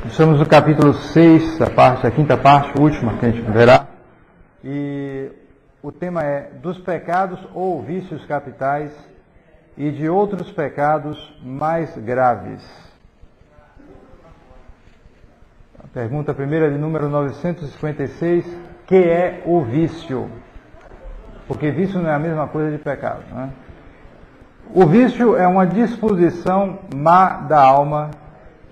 Estamos no capítulo 6, a quinta parte, última que a gente verá. E o tema é dos pecados ou vícios capitais e de outros pecados mais graves. A pergunta primeira de número 956, que é o vício? Porque vício não é a mesma coisa de pecado, né? O vício é uma disposição má da alma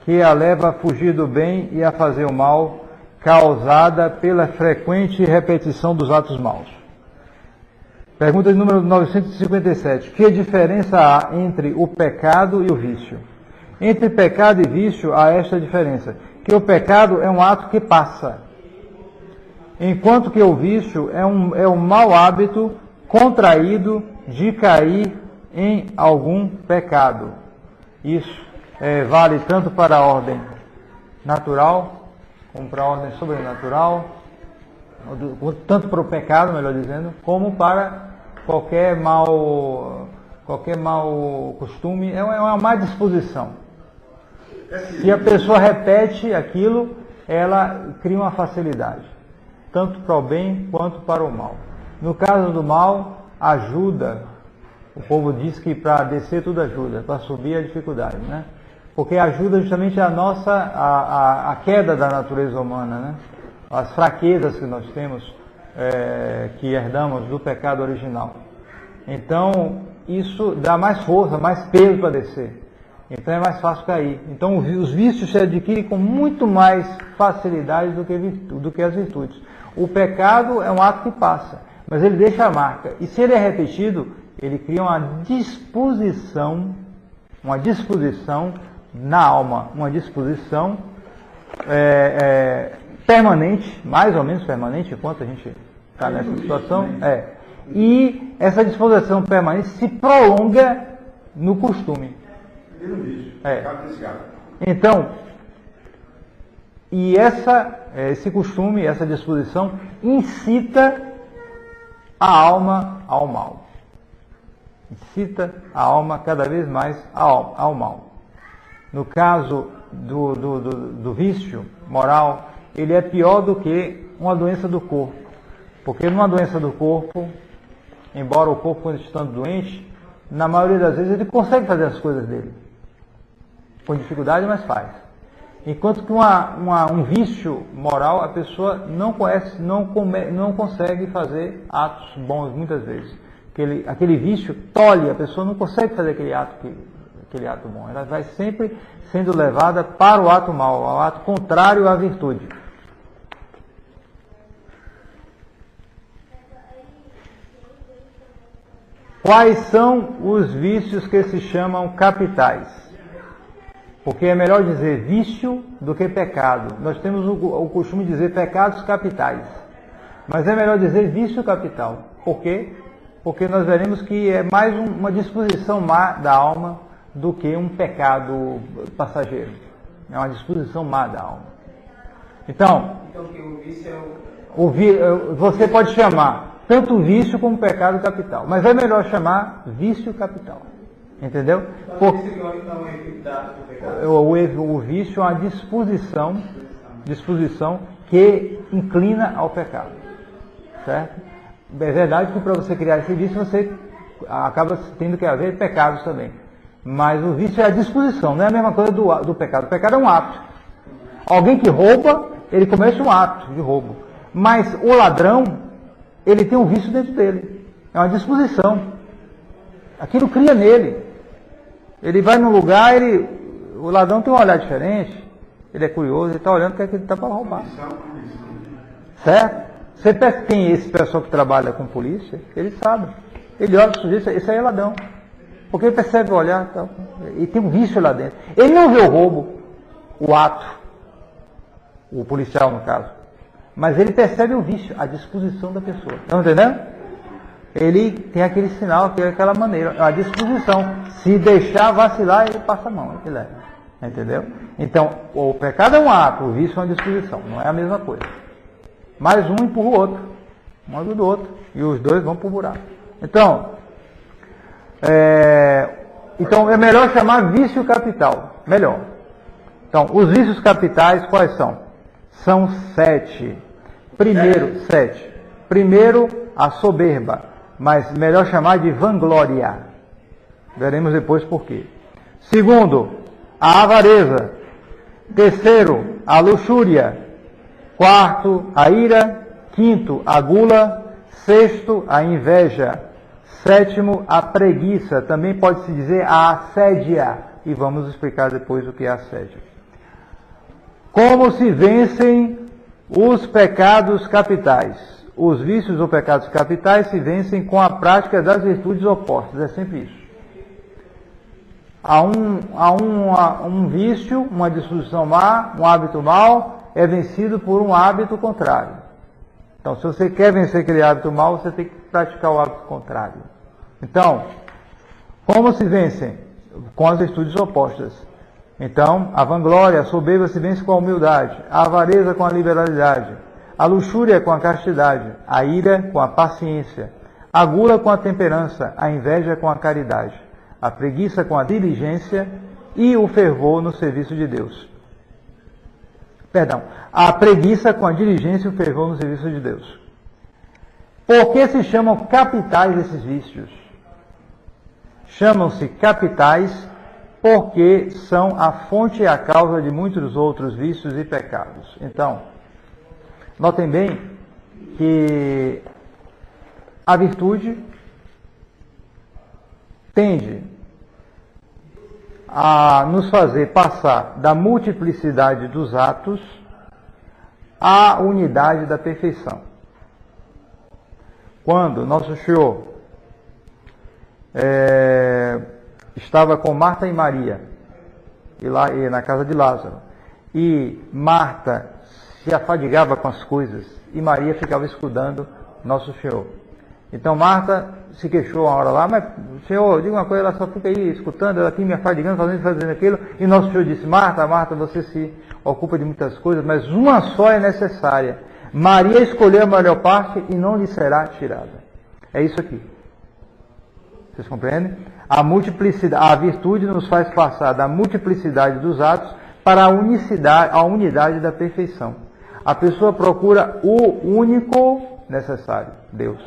que a leva a fugir do bem e a fazer o mal, causada pela frequente repetição dos atos maus. Pergunta de número 957. Que diferença há entre o pecado e o vício? Entre pecado e vício há esta diferença, que o pecado é um ato que passa, enquanto que o vício é um mau hábito contraído de cair em algum pecado. Isso vale tanto para a ordem natural, como para a ordem sobrenatural, tanto para o pecado, melhor dizendo, como para qualquer mau costume. É uma má disposição. Se a pessoa repete aquilo, ela cria uma facilidade, tanto para o bem quanto para o mal. No caso do mal, ajuda. O povo diz que para descer tudo ajuda, para subir a dificuldade, né? Porque ajuda justamente a queda da natureza humana, né? As fraquezas que nós temos, que herdamos do pecado original. Então, isso dá mais força, mais peso para descer. Então é mais fácil cair. Então os vícios se adquirem com muito mais facilidade do que as virtudes. O pecado é um ato que passa, mas ele deixa a marca. E se ele é repetido, ele cria uma disposição na alma, uma disposição permanente, mais ou menos permanente, enquanto a gente está nessa situação. E essa disposição permanente se prolonga no costume. Então, e esse costume, essa disposição, incita a alma ao mal. Incita a alma cada vez mais ao mal. No caso do vício moral, ele é pior do que uma doença do corpo. Porque numa doença do corpo, embora o corpo, quando estando doente, na maioria das vezes ele consegue fazer as coisas dele. Com dificuldade, mas faz. Enquanto que um vício moral, a pessoa não consegue fazer atos bons muitas vezes. Aquele vício tolhe, a pessoa não consegue fazer aquele ato bom. Ela vai sempre sendo levada para o ato mau, ao ato contrário à virtude. Quais são os vícios que se chamam capitais? Porque é melhor dizer vício do que pecado. Nós temos o costume de dizer pecados capitais. Mas é melhor dizer vício capital. Por quê? Porque nós veremos que é mais uma disposição má da alma do que um pecado passageiro. É uma disposição má da alma. Então o vício você pode chamar tanto vício como pecado capital. Mas é melhor chamar vício capital. Entendeu? O vício é uma disposição que inclina ao pecado. Certo? É verdade que para você criar esse vício, você acaba tendo que haver pecados também. Mas o vício é a disposição, não é a mesma coisa do pecado. O pecado é um ato. Alguém que rouba, ele comete um ato de roubo. Mas o ladrão, ele tem um vício dentro dele. É uma disposição. Aquilo cria nele. Ele vai num lugar, o ladrão tem um olhar diferente, ele é curioso, ele está olhando o que é que ele está para roubar. Certo? Você tem esse pessoal que trabalha com polícia, ele sabe. Ele olha para o sujeito, esse aí é ladrão. Porque ele percebe o olhar, tal, e tem um vício lá dentro. Ele não vê o roubo, o ato, o policial no caso, mas ele percebe o vício, a disposição da pessoa. Estão entendendo? Ele tem aquele sinal, que é aquela maneira, a disposição. Se deixar vacilar, ele passa a mão, ele leva. Entendeu? Então, o pecado é um ato, o vício é uma disposição, não é a mesma coisa. Mas um empurra o outro, um ajuda o outro, e os dois vão para o buraco. Então é melhor chamar vício capital, melhor. Então, os vícios capitais quais são? São 7. Primeiro, 7. Primeiro, a soberba, mas melhor chamar de vanglória. Veremos depois por quê. Segundo, a avareza. Terceiro, a luxúria. Quarto, a ira. Quinto, a gula. Sexto, a inveja. Sétimo, a preguiça. Também pode-se dizer a assédia. E vamos explicar depois o que é assédio. Como se vencem os pecados capitais? Os vícios ou pecados capitais se vencem com a prática das virtudes opostas. É sempre isso. Há um vício, uma disposição má, um hábito mau, é vencido por um hábito contrário. Então, se você quer vencer aquele hábito mau, você tem que praticar o hábito contrário. Então, como se vencem? Com as virtudes opostas. Então, a vanglória, a soberba se vence com a humildade, a avareza com a liberalidade, a luxúria com a castidade, a ira com a paciência, a gula com a temperança, a inveja com a caridade, a preguiça com a diligência e o fervor no serviço de Deus. Perdão, a preguiça com a diligência e o fervor no serviço de Deus. Por que se chamam capitais esses vícios? Chamam-se capitais porque são a fonte e a causa de muitos outros vícios e pecados. Então, notem bem que a virtude tende a nos fazer passar da multiplicidade dos atos à unidade da perfeição. Quando Nosso Senhor estava com Marta e Maria e na casa de Lázaro, e Marta se afadigava com as coisas e Maria ficava escutando Nosso Senhor. Então Marta se queixou uma hora lá, mas Senhor, diga uma coisa, ela só fica aí escutando, ela aqui me afadigando, fazendo aquilo, e Nosso Senhor disse: Marta, Marta, você se ocupa de muitas coisas, mas uma só é necessária. Maria escolheu a melhor parte e não lhe será tirada. É isso aqui. Vocês compreendem? A multiplicidade, a virtude nos faz passar da multiplicidade dos atos para a unidade da perfeição. A pessoa procura o único necessário, Deus.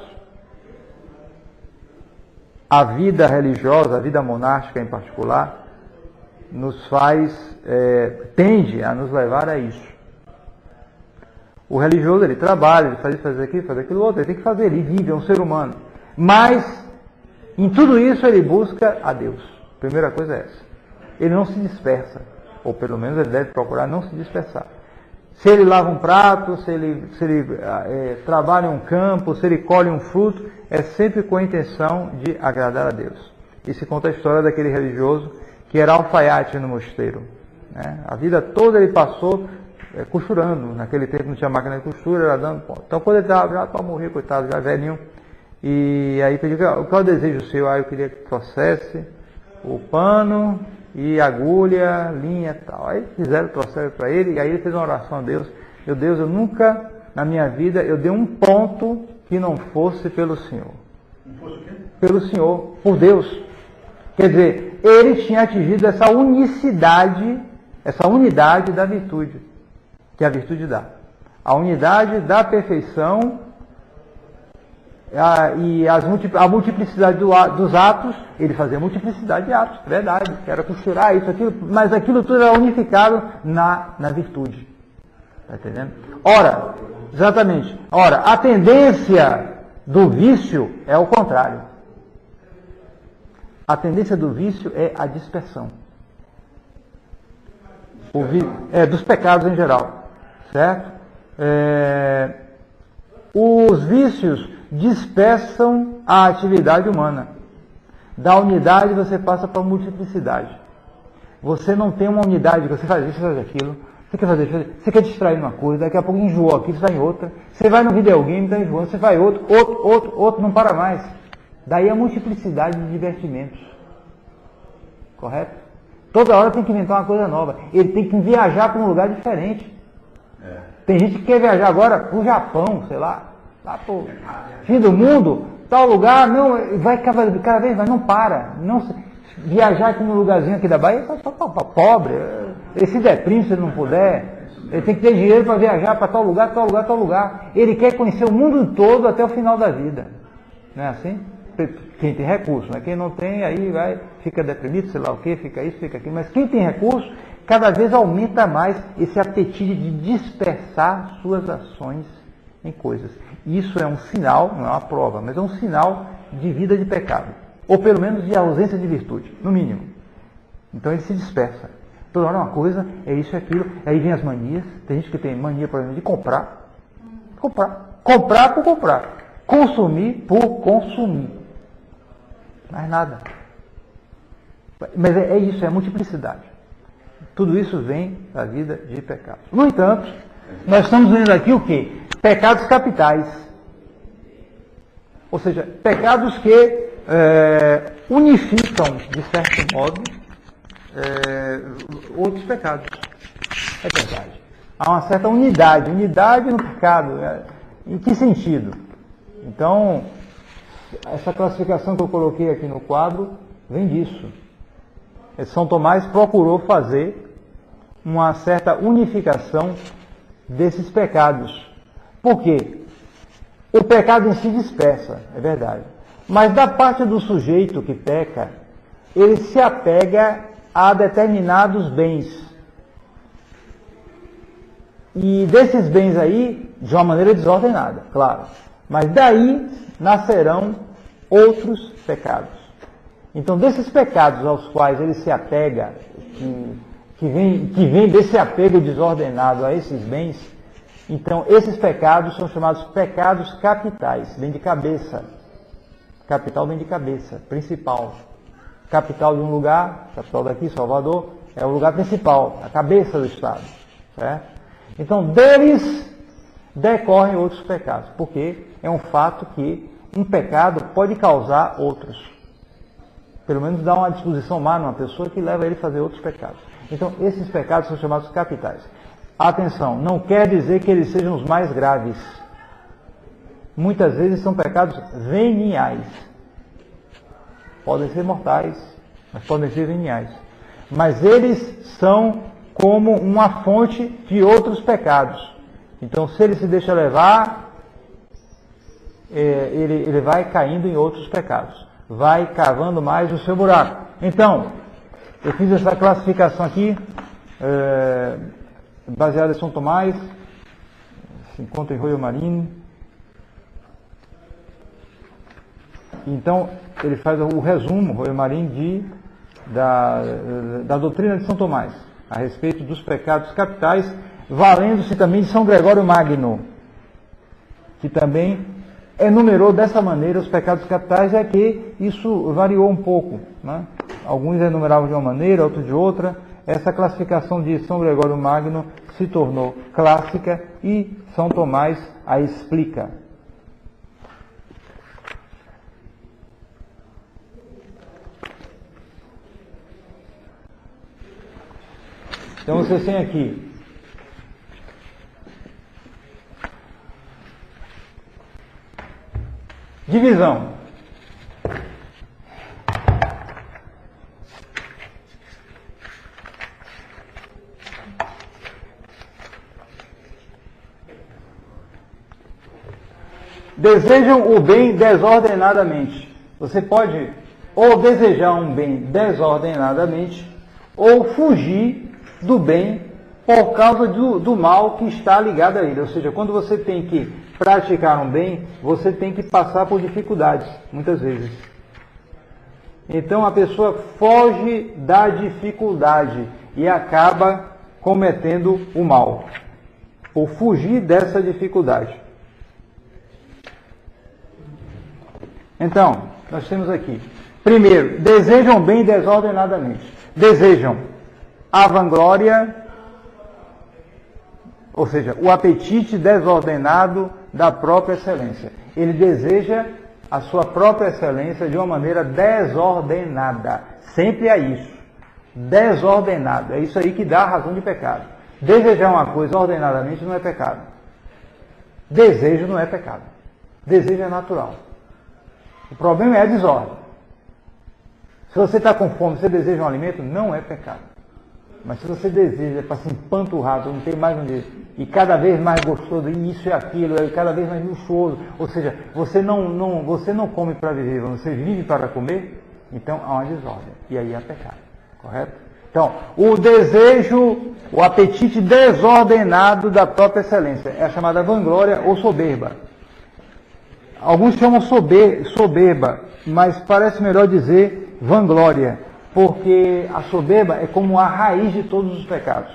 A vida religiosa, a vida monástica em particular, nos tende a nos levar a isso. O religioso, ele trabalha, ele faz isso, faz aquilo, faz aquilo outro, ele tem que fazer, ele vive, é um ser humano. Mas, em tudo isso, ele busca a Deus. A primeira coisa é essa. Ele não se dispersa, ou pelo menos ele deve procurar não se dispersar. Se ele lava um prato, se ele trabalha em um campo, se ele colhe um fruto, é sempre com a intenção de agradar a Deus. E se conta a história daquele religioso que era alfaiate no mosteiro, né? A vida toda ele passou costurando. Naquele tempo não tinha máquina de costura, era dando ponto. Então quando ele estava já para morrer, coitado, já velhinho, e aí pediu: qual é o desejo seu? Eu queria que trouxesse o pano e agulha, linha e tal. Aí trouxeram para ele, e aí ele fez uma oração a Deus: meu Deus, eu nunca na minha vida eu dei um ponto que não fosse pelo Senhor. Pelo Senhor, por Deus. Quer dizer, ele tinha atingido essa unicidade, essa unidade da virtude, que a virtude dá. A unidade da perfeição e a multiplicidade dos atos. Ele fazia multiplicidade de atos, verdade, que era costurar isso, aquilo, mas aquilo tudo era unificado na virtude. Está entendendo? Ora, exatamente. Ora, a tendência do vício é o contrário. A tendência do vício é a dispersão. Dos pecados em geral. Certo? Os vícios dispersam a atividade humana. Da unidade você passa para a multiplicidade. Você não tem uma unidade, você faz isso, faz aquilo, você quer fazer, você quer distrair numa coisa, daqui a pouco enjoou aqui, você vai em outra, você vai no videogame, está enjoando, você vai outro, não para mais. Daí a multiplicidade de divertimentos. Correto? Toda hora tem que inventar uma coisa nova. Ele tem que viajar para um lugar diferente. Tem gente que quer viajar agora para o Japão, sei lá pro fim do mundo, tal lugar, não, vai cada vez mais, não para. Não, viajar aqui no lugarzinho aqui da Bahia é só para pobre. Ele se deprime se ele não puder. Ele tem que ter dinheiro para viajar para tal lugar, tal lugar, tal lugar. Ele quer conhecer o mundo todo até o final da vida. Não é assim? Quem tem recurso, né? Quem não tem, aí vai, fica deprimido, sei lá o quê, fica isso, fica aquilo. Mas quem tem recurso, cada vez aumenta mais esse apetite de dispersar suas ações em coisas. Isso é um sinal, não é uma prova, mas é um sinal de vida de pecado. Ou pelo menos de ausência de virtude, no mínimo. Então ele se dispersa. Toda hora uma coisa, é isso e aquilo. Aí vem as manias. Tem gente que tem mania, por exemplo, de comprar. Comprar por comprar. Consumir por consumir. Mais nada. Mas é isso, é a multiplicidade. Tudo isso vem da vida de pecados. No entanto, nós estamos vendo aqui o quê? Pecados capitais. Ou seja, pecados que unificam, de certo modo, outros pecados. É verdade. Há uma certa unidade no pecado. Em que sentido? Então, essa classificação que eu coloquei aqui no quadro vem disso. São Tomás procurou fazer uma certa unificação desses pecados. Por quê? O pecado em si dispersa, é verdade. Mas da parte do sujeito que peca, ele se apega a determinados bens. E desses bens aí, de uma maneira desordenada, claro. Mas daí nascerão outros pecados. Então, desses pecados aos quais ele se apega, que vem desse apego desordenado a esses bens, então esses pecados são chamados pecados capitais, vem de cabeça. Capital vem de cabeça, principal. Capital de um lugar, capital daqui, Salvador, é o lugar principal, a cabeça do Estado. Certo? Então, deles decorrem outros pecados, porque é um fato que um pecado pode causar outros. Pelo menos dá uma disposição má numa pessoa que leva ele a fazer outros pecados. Então, esses pecados são chamados capitais. Atenção, não quer dizer que eles sejam os mais graves. Muitas vezes são pecados veniais. Podem ser mortais, mas podem ser veniais. Mas eles são como uma fonte de outros pecados. Então, se ele se deixa levar, ele vai caindo em outros pecados. Vai cavando mais o seu buraco. Então, eu fiz essa classificação aqui, baseada em São Tomás, se encontra em Royo Marini. Então, ele faz o resumo, Royo Marini, da doutrina de São Tomás, a respeito dos pecados capitais, valendo-se também de São Gregório Magno, que também enumerou dessa maneira os pecados capitais, é que isso variou um pouco, né? Alguns enumeravam de uma maneira, outros de outra. Essa classificação de São Gregório Magno se tornou clássica e São Tomás a explica. Então vocês têm aqui divisão. Desejam o bem desordenadamente. Você pode ou desejar um bem desordenadamente ou fugir do bem por causa do mal que está ligado a ele. Ou seja, quando você tem que praticar um bem, você tem que passar por dificuldades, muitas vezes. Então a pessoa foge da dificuldade e acaba cometendo o mal, por fugir dessa dificuldade. Então, nós temos aqui, primeiro, desejam bem desordenadamente. Desejam a vanglória, ou seja, o apetite desordenado da própria excelência. Ele deseja a sua própria excelência de uma maneira desordenada. Sempre é isso. Desordenado. É isso aí que dá a razão de pecado. Desejar uma coisa ordenadamente não é pecado. Desejo não é pecado. Desejo é natural. O problema é a desordem. Se você está com fome, você deseja um alimento, não é pecado. Mas se você deseja para se empanturrar, não tem mais onde ir, e cada vez mais gostoso, e isso e aquilo, e cada vez mais luxuoso, ou seja, você não come para viver, você vive para comer, então há uma desordem, e aí há pecado, correto? Então, o desejo, o apetite desordenado da própria excelência, é a chamada vanglória ou soberba. Alguns chamam soberba, mas parece melhor dizer vanglória, porque a soberba é como a raiz de todos os pecados.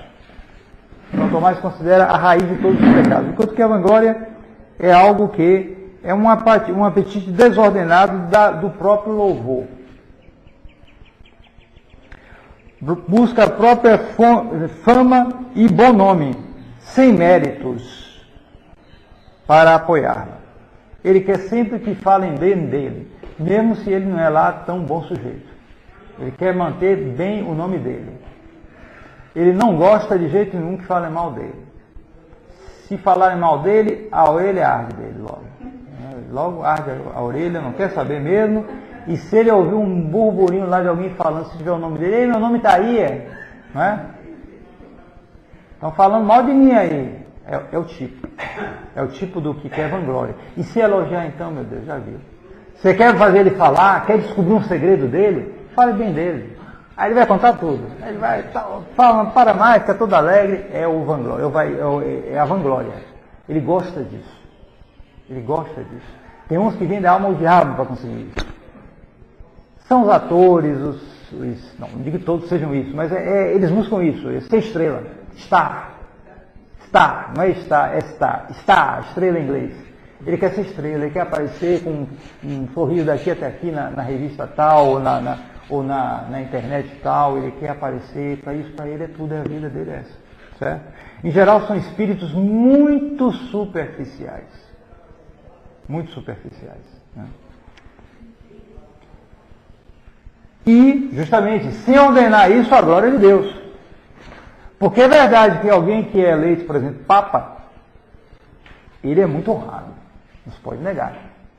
São Tomás considera a raiz de todos os pecados, enquanto que a vanglória é algo que é um apetite desordenado do próprio louvor. Busca a própria fama e bom nome, sem méritos, para apoiá-la. Ele quer sempre que falem bem dele, mesmo se ele não é lá tão bom sujeito. Ele quer manter bem o nome dele. Ele não gosta de jeito nenhum que falem mal dele. Se falarem mal dele, a orelha arde dele logo. Logo arde a orelha, não quer saber mesmo. E se ele ouvir um burburinho lá de alguém falando, se tiver o nome dele, ei, meu nome está aí, não é? Estão falando mal de mim aí. É o tipo. É o tipo do que quer vanglória. E se elogiar então, meu Deus, já viu. Você quer fazer ele falar, quer descobrir um segredo dele? Fale bem dele. Aí ele vai contar tudo. Ele vai, fala, para mais, fica todo alegre. É o vanglória, é a vanglória. Ele gosta disso. Ele gosta disso. Tem uns que vendem a alma ao diabo para conseguir isso. São os atores, não digo que todos sejam isso, mas eles buscam isso, ser estrela, star, não é star, é star, estrela em inglês. Ele quer ser estrela, ele quer aparecer com um sorriso daqui até aqui na revista tal, ou na internet tal, ele quer aparecer, para isso, para ele é tudo, a vida dele é essa, certo? Em geral são espíritos muito superficiais, né? E, justamente, sem ordenar isso, a glória de Deus. Porque é verdade que alguém que é eleito, por exemplo, Papa, ele é muito honrado. Não se pode negar.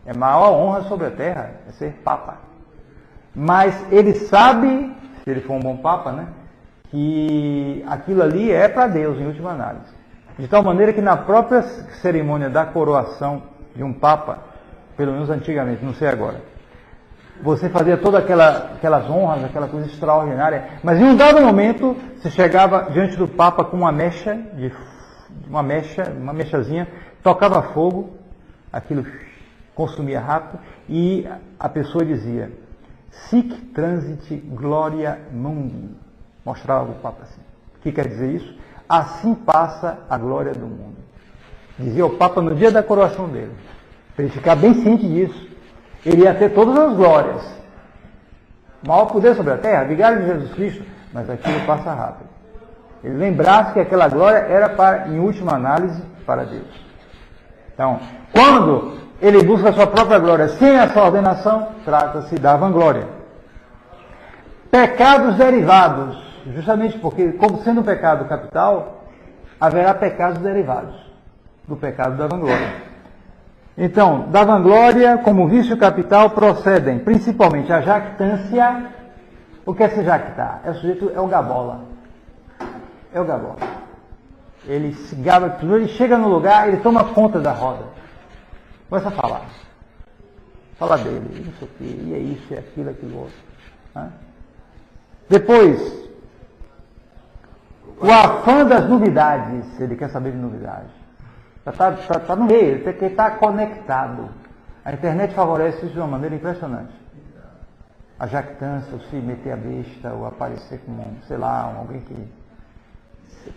É a maior honra sobre a terra, é ser Papa. Mas ele sabe, se ele for um bom Papa, né, que aquilo ali é para Deus, em última análise. De tal maneira que na própria cerimônia da coroação de um Papa, pelo menos antigamente, não sei agora, você fazia todas aquelas honras, aquela coisa extraordinária, mas em um dado momento você chegava diante do Papa com uma mechazinha, tocava fogo, aquilo consumia rápido, e a pessoa dizia, sic transit gloria mundi, mostrava o Papa assim. O que quer dizer isso? Assim passa a glória do mundo. Dizia o Papa no dia da coroação dele, para ele ficar bem ciente disso. Ele ia ter todas as glórias. O maior poder sobre a terra, vigário de Jesus Cristo, mas aquilo passa rápido. Ele lembrasse que aquela glória era, em última análise, para Deus. Então, quando ele busca a sua própria glória sem essa ordenação, trata-se da vanglória. Pecados derivados, justamente porque, como sendo um pecado capital, haverá pecados derivados do pecado da vanglória. Então, da vanglória, como vício capital, procedem principalmente a jactância. O que é se jactar? É o gabola. É o gabola. Ele se gaba, ele chega no lugar, ele toma conta da roda. Começa a falar. Fala dele, não sei o quê, e é isso, é aquilo, aquilo outro. Né? Depois, o afã das novidades. Ele quer saber de novidades. Está no meio, ele tem que estar conectado. A internet favorece isso de uma maneira impressionante. A jactância, o se meter a besta, ou aparecer como, sei lá, alguém que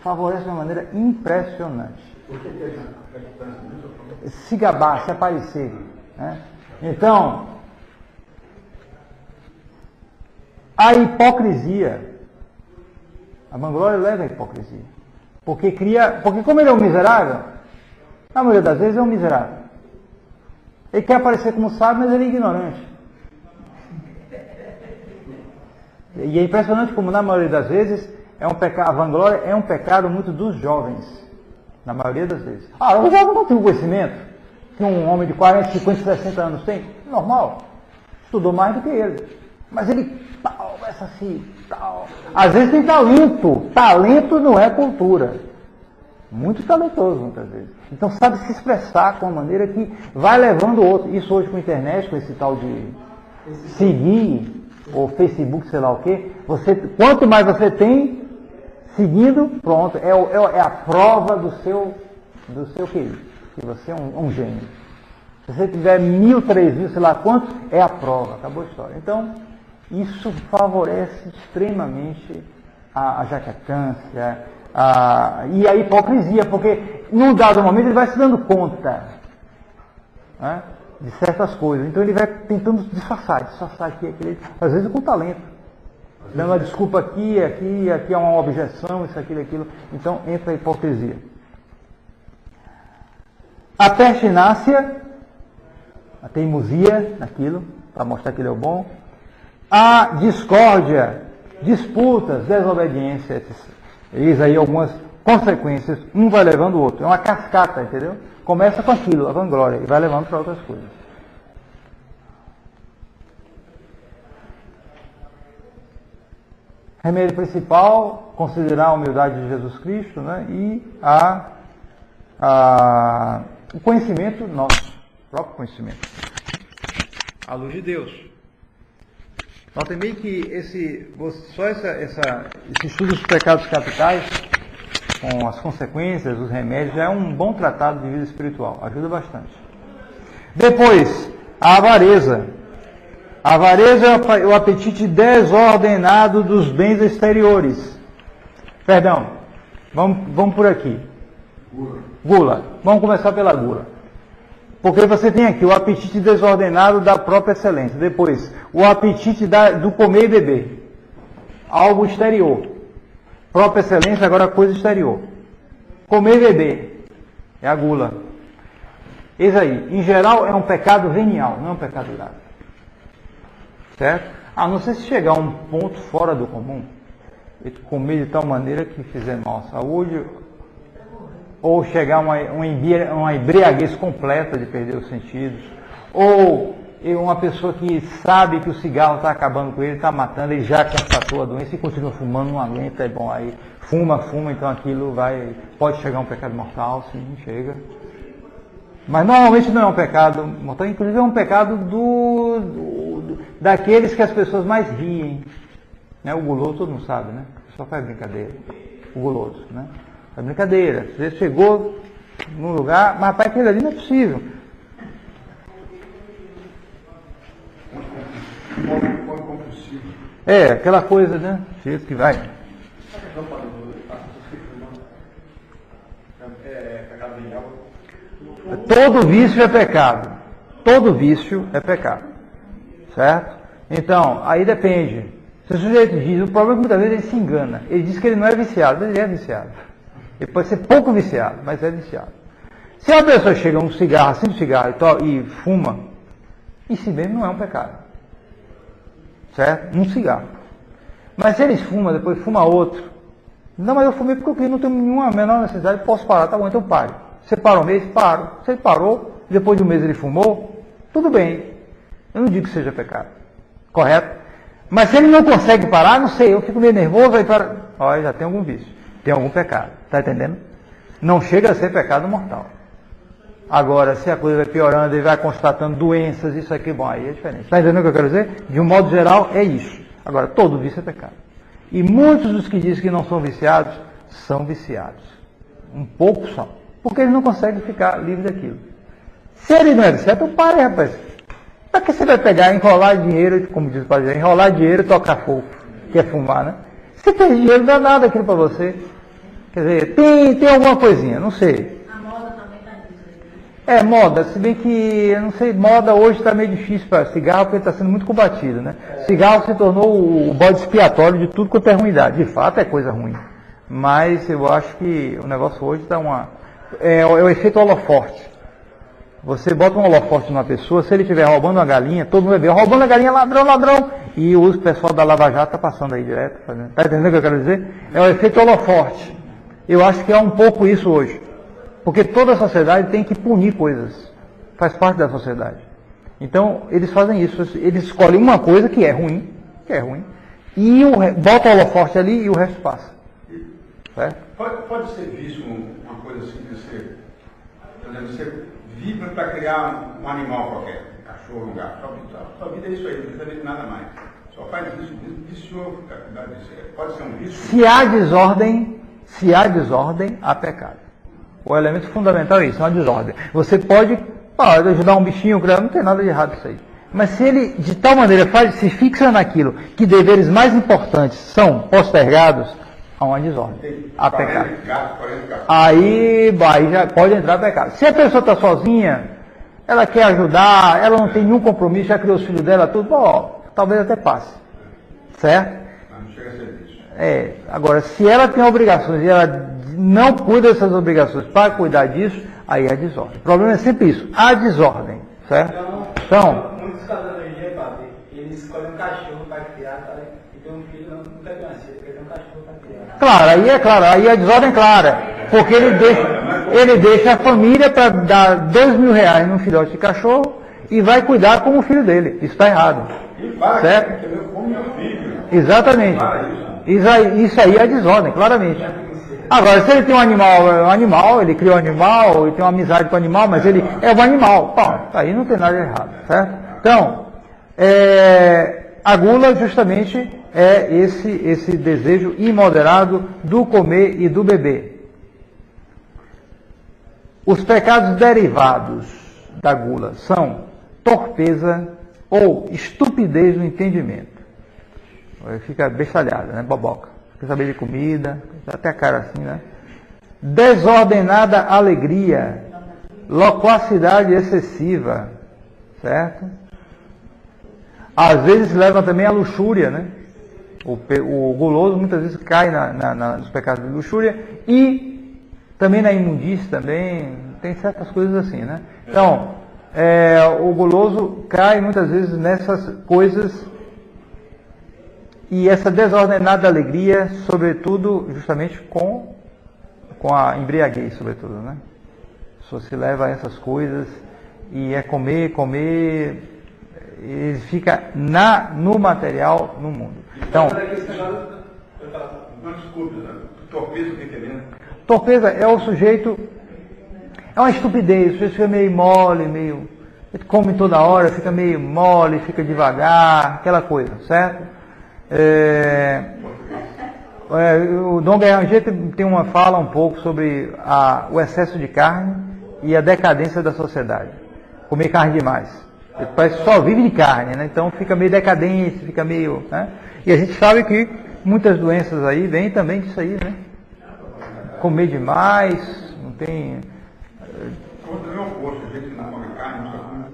favorece de uma maneira impressionante. Por que é jactância? Se gabar, se aparecer. Né? Então, a hipocrisia. A vanglória leva à hipocrisia. Porque como ele é um miserável, na maioria das vezes é um miserável. Ele quer aparecer como sábio, mas ele é ignorante. E é impressionante como, na maioria das vezes, a vanglória é um pecado muito dos jovens. Na maioria das vezes. O jovem não tem o conhecimento que um homem de 40, 50, 60 anos tem. Normal. Estudou mais do que ele. Mas ele expressa-se tal. Às vezes tem talento. Talento não é cultura. Muito talentoso, muitas vezes. Então sabe se expressar com uma maneira que vai levando o outro. Isso hoje com a internet, com esse tal de seguir, ou Facebook, sei lá o quê. Quanto mais você tem seguindo, pronto, é a prova do seu querido. Que você é um gênio. Se você tiver 1.000, 3.000, sei lá quanto, é a prova. Acabou a história. Então, isso favorece extremamente a jactância e a hipocrisia, porque num dado momento ele vai se dando conta, né, de certas coisas. Então ele vai tentando disfarçar aqui, aquele, às vezes com talento. Dando uma desculpa aqui é uma objeção, isso, aquilo. Então entra a hipocrisia. A pertinácia, a teimosia naquilo, para mostrar que ele é o bom. A discórdia, disputas, desobediência, eis aí algumas consequências, um vai levando o outro. É uma cascata, entendeu? Começa com aquilo, a vanglória, e vai levando para outras coisas. Remédio principal, considerar a humildade de Jesus Cristo, né? E o conhecimento nosso, o próprio conhecimento. A luz de Deus. Notem bem que esse estudo dos pecados capitais, com as consequências, os remédios, já é um bom tratado de vida espiritual, ajuda bastante. Depois, a avareza. A avareza é o apetite desordenado dos bens exteriores. Perdão, vamos por aqui. Gula. Vamos começar pela gula. Porque você tem aqui o apetite desordenado da própria excelência. Depois, o apetite do comer e beber. Algo exterior. Própria excelência, agora coisa exterior. Comer e beber. É a gula. Eis aí. Em geral, é um pecado venial, não é um pecado grave. Certo? A não ser se chegar a um ponto fora do comum. E comer de tal maneira que fizer mal à saúde, ou chegar a uma embriaguez completa de perder os sentidos, ou uma pessoa que sabe que o cigarro está acabando com ele, está matando, ele já constatou a doença e continua fumando, não aguenta, é bom, aí fuma, então aquilo pode chegar a um pecado mortal, sim, chega. Mas normalmente não é um pecado mortal, inclusive é um pecado daqueles que as pessoas mais riem. Né? O guloso todo mundo sabe, né? Só faz brincadeira. O guloso, né? É brincadeira. Você chegou num lugar, mas rapaz, aquele ali não é possível. É, aquela coisa, né? Jeito que vai. Todo vício é pecado. Todo vício é pecado. Certo? Então, aí depende. Se o sujeito diz, o problema é que muitas vezes ele se engana. Ele diz que ele não é viciado, mas ele é viciado. Ele pode ser pouco viciado, mas é viciado. Se a pessoa chega a um cigarro, acende um cigarro e fuma, e se bebe não é um pecado. Certo? Um cigarro. Mas se ele fuma, depois fuma outro. Não, mas eu fumei porque eu não tenho nenhuma menor necessidade, posso parar, tá bom, então pare. Você para um mês? Paro. Se ele parou, depois de um mês ele fumou, tudo bem. Eu não digo que seja pecado. Correto? Mas se ele não consegue parar, não sei, eu fico meio nervoso, aí para. Olha, já tem algum vício. Tem algum pecado. Está entendendo? Não chega a ser pecado mortal. Agora, se a coisa vai piorando, ele vai constatando doenças, isso aqui, bom, aí é diferente. Está entendendo o que eu quero dizer? De um modo geral, é isso. Agora, todo vício é pecado. E muitos dos que dizem que não são viciados, são viciados. Um pouco só. Porque eles não conseguem ficar livres daquilo. Se ele não é viciado, então pare, rapaz. Para que você vai pegar, enrolar dinheiro, como diz o padre, enrolar dinheiro e tocar fogo, que é fumar, né? Se tem dinheiro, não dá nada aquilo para você. Quer dizer, tem alguma coisinha, não sei. A moda também está nisso. É, moda, se bem que, eu não sei, moda hoje está meio difícil para cigarro, porque está sendo muito combatido, né? Cigarro se tornou o bode expiatório de tudo quanto é ruindade. De fato é coisa ruim. Mas eu acho que o negócio hoje está é o efeito holoforte. Você bota um holoforte numa pessoa, se ele estiver roubando uma galinha, todo mundo vai ver, roubando a galinha, ladrão, ladrão. E o pessoal da Lava Jato está passando aí direto. Está entendendo o que eu quero dizer? É o efeito holoforte. Eu acho que é um pouco isso hoje. Porque toda a sociedade tem que punir coisas. Faz parte da sociedade. Então, eles fazem isso. Eles escolhem uma coisa que é ruim, e bota o holofote ali e o resto passa. Certo? Pode ser visto uma coisa assim de ser, por exemplo, você vibra para criar um animal qualquer, um cachorro, um gato, sua vida é isso aí, não precisa ver nada mais. Só faz isso, viciou a capacidade disso. Pode ser um vício? Se há desordem, há pecado. O elemento fundamental é isso, é uma desordem. Você pode ajudar um bichinho, não tem nada de errado isso aí. Mas se ele, de tal maneira, se fixa naquilo que deveres mais importantes são postergados, há uma desordem, há pecado. Aí já pode entrar pecado. Se a pessoa está sozinha, ela quer ajudar, ela não tem nenhum compromisso, já criou os filhos dela, tudo, talvez até passe. Certo? Mas não chega a ser isso. Agora, se ela tem obrigações e ela não cuida dessas obrigações para cuidar disso, aí há desordem. O problema é sempre isso, há desordem. Certo? Então muitos casais hoje em dia, padre, eles escolhem um cachorro para criar, e tem um filho, não quer ter uma filha, quer ter um cachorro para criar. Claro, aí a desordem é clara. Porque ele deixa a família para dar R$2.000 num filhote de cachorro e vai cuidar como o filho dele. Isso está errado. Certo? Exatamente. Isso aí é desordem, claramente. Agora, se ele tem um animal, ele criou um animal, ele tem uma amizade com o animal, mas ele é um animal. Aí não tem nada de errado, certo? Então, a gula justamente é esse desejo imoderado do comer e do beber. Os pecados derivados da gula são torpeza ou estupidez no entendimento. Fica bestalhada, né? Boboca. Quer saber de comida, até a cara assim, né? Desordenada alegria, loquacidade excessiva, certo? Às vezes leva também à luxúria, né? O guloso muitas vezes cai nos pecados de luxúria e também na imundície também, tem certas coisas assim, né? Então, o guloso cai muitas vezes nessas coisas. E essa desordenada alegria, sobretudo, justamente com a embriaguez, sobretudo, né? A pessoa se leva a essas coisas e é comer, e fica no material, no mundo. Então, torpeza, o que é mesmo? Torpeza é o sujeito, é uma estupidez, o sujeito fica meio mole, ele come toda hora, fica meio mole, fica devagar, aquela coisa, certo? O Dom Guerranger tem uma fala um pouco sobre o excesso de carne e a decadência da sociedade. Comer carne demais. Ele parece que só vive de carne, né? Então fica meio decadente, fica meio... Né? E a gente sabe que muitas doenças aí vêm também disso aí, né? Comer demais, não tem...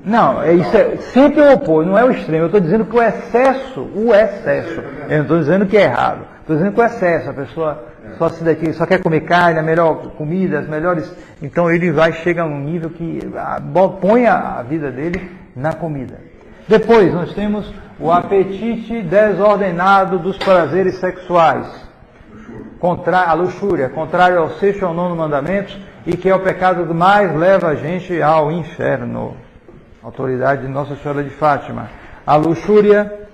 Não, isso é sempre o oposto, não é o extremo. Eu estou dizendo que o excesso, eu não estou dizendo que é errado. Estou dizendo que o excesso, a pessoa só quer comer carne, a melhor comida, as melhores. Então ele chega a um nível que põe a vida dele na comida. Depois nós temos o apetite desordenado dos prazeres sexuais. A luxúria, contrário ao 6º e ao 9º mandamentos, e que é o pecado que mais leva a gente ao inferno. Autoridade de Nossa Senhora de Fátima. A luxúria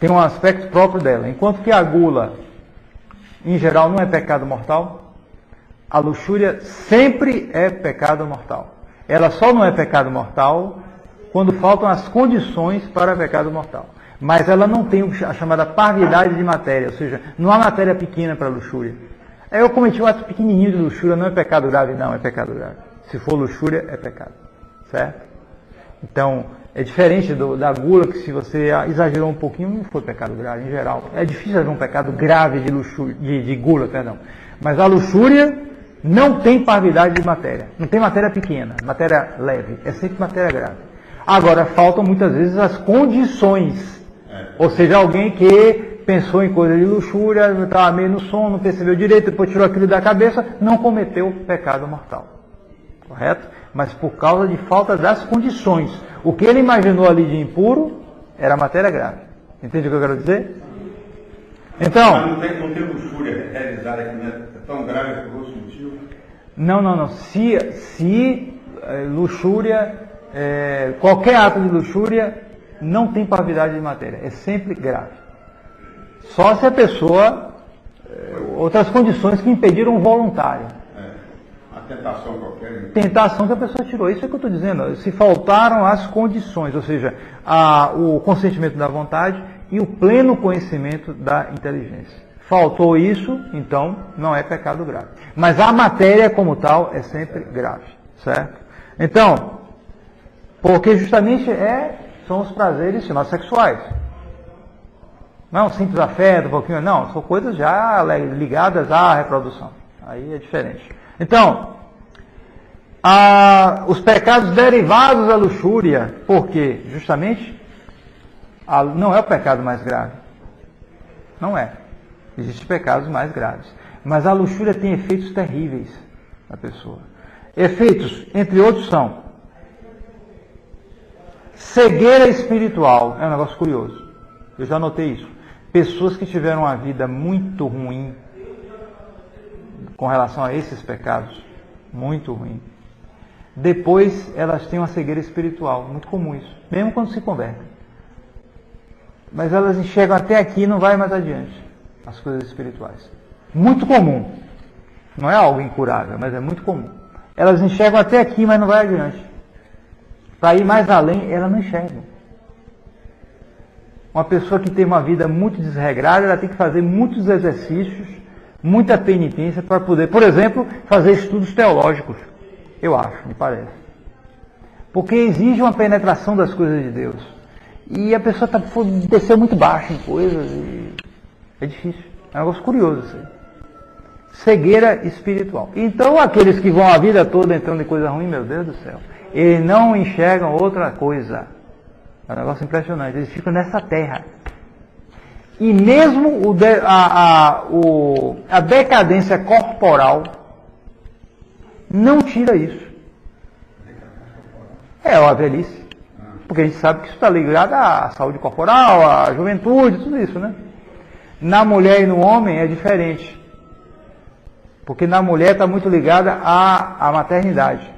tem um aspecto próprio dela. Enquanto que a gula, em geral, não é pecado mortal, a luxúria sempre é pecado mortal. Ela só não é pecado mortal quando faltam as condições para pecado mortal. Mas ela não tem a chamada parvidade de matéria, ou seja, não há matéria pequena para a luxúria. Eu cometi um ato pequenininho de luxúria, não é pecado grave, não, é pecado grave. Se for luxúria, é pecado, certo? Então, é diferente da gula, que se você exagerou um pouquinho, não foi pecado grave, em geral. É difícil haver um pecado grave de luxúria, de gula, perdão. Mas a luxúria não tem parvidade de matéria, não tem matéria pequena, matéria leve, é sempre matéria grave. Agora, faltam muitas vezes as condições. Ou seja, alguém que pensou em coisa de luxúria, estava meio no sono, não percebeu direito, depois tirou aquilo da cabeça, não cometeu pecado mortal. Correto? Mas por causa de falta das condições. O que ele imaginou ali de impuro era matéria grave. Entende o que eu quero dizer? Então... Mas não tem luxúria realizada que não é tão grave que o sutil? Não. Se luxúria, qualquer ato de luxúria não tem parvidade de matéria, é sempre grave. Só se a pessoa, outras condições que impediram o voluntário. A tentação qualquer. Tentação que a pessoa tirou, isso é que eu estou dizendo. Se faltaram as condições, ou seja, o consentimento da vontade e o pleno conhecimento da inteligência. Faltou isso, então não é pecado grave. Mas a matéria como tal é sempre grave, certo? Então, porque justamente são os prazeres chamados sexuais. Não simples afeto, um pouquinho, não, são coisas já ligadas à reprodução. Aí é diferente. Então, os pecados derivados da luxúria, porque justamente não é o pecado mais grave. Não é. Existem pecados mais graves. Mas a luxúria tem efeitos terríveis na pessoa. Efeitos, entre outros, são cegueira espiritual. É um negócio curioso. Eu já notei isso. Pessoas que tiveram uma vida muito ruim com relação a esses pecados, muito ruim, depois elas têm uma cegueira espiritual. Muito comum isso. Mesmo quando se convertem. Mas elas enxergam até aqui e não vai mais adiante. As coisas espirituais. Muito comum. Não é algo incurável, mas é muito comum. Elas enxergam até aqui, mas não vai adiante. Para ir mais além, elas não enxergam. Uma pessoa que tem uma vida muito desregrada, ela tem que fazer muitos exercícios, muita penitência para poder, por exemplo, fazer estudos teológicos. Eu acho, me parece. Porque exige uma penetração das coisas de Deus. E a pessoa desceu muito baixo em coisas e é difícil. É um negócio curioso isso aí. Cegueira espiritual. Então, aqueles que vão a vida toda entrando em coisa ruim, meu Deus do céu, eles não enxergam outra coisa. É um negócio impressionante. Eles ficam nessa terra. E mesmo a decadência corporal não tira isso. A velhice. Porque a gente sabe que isso está ligado à saúde corporal, à juventude, tudo isso, né? Na mulher e no homem é diferente. Porque na mulher está muito ligada à maternidade.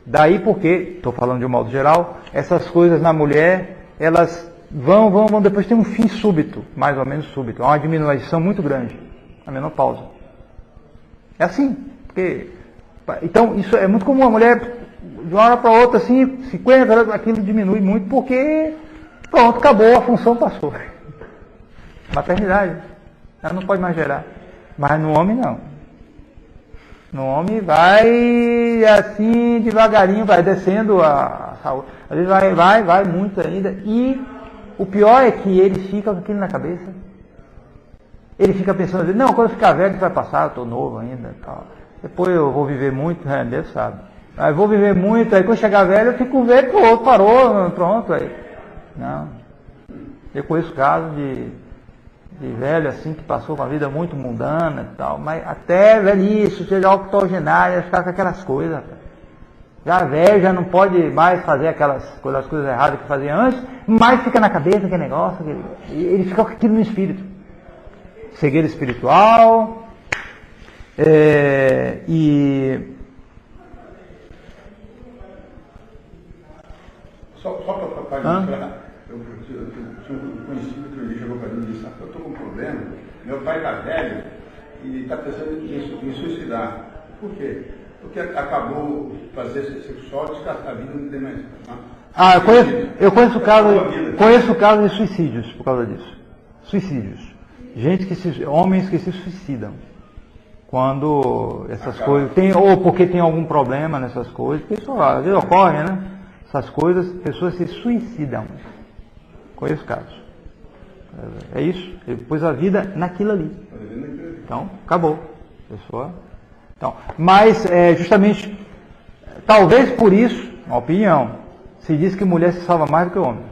Daí porque, estou falando de um modo geral, essas coisas na mulher, elas vão, depois tem um fim súbito, mais ou menos súbito. Há uma diminuição muito grande, a menopausa. É assim. Então, isso é muito comum. A mulher, de uma hora para outra, assim, 50 anos, aquilo diminui muito, porque, pronto, acabou, a função passou. Maternidade. Ela não pode mais gerar. Mas no homem, não. No homem vai assim, devagarinho, vai descendo a saúde. Às vezes vai muito ainda. E o pior é que ele fica com aquilo na cabeça. Ele fica pensando, não, quando eu ficar velho, isso vai passar, eu estou novo ainda. Tal. Depois eu vou viver muito, Deus sabe. Aí eu vou viver muito, aí quando chegar velho, eu fico velho, parou, pronto. Aí. Não. Eu conheço casos de velho assim, que passou uma vida muito mundana e tal, mas até velhice, seja octogenária, ficar com aquelas coisas. Já velho, já não pode mais fazer as coisas erradas que fazia antes, mas fica na cabeça aquele negócio, ele fica com aquilo no espírito. Cegueira espiritual, Só para ilustrar, eu tinha um conhecido que ele chegou para mim e disse, eu estou com um problema, meu pai está velho e está pensando em suicidar. Por quê? Porque acabou de fazer sexual, a vida não tem mais. Eu conheço casos de suicídios por causa disso. Suicídios. Homens que se suicidam. Quando essas coisas, ou porque tem algum problema nessas coisas, porque isso às vezes ocorre, né? Essas coisas, pessoas se suicidam. Conheço casos. É isso. Ele pôs a vida naquilo ali. Então, acabou. Pessoa. Então, mas, justamente, talvez por isso, uma opinião, se diz que mulher se salva mais do que homem.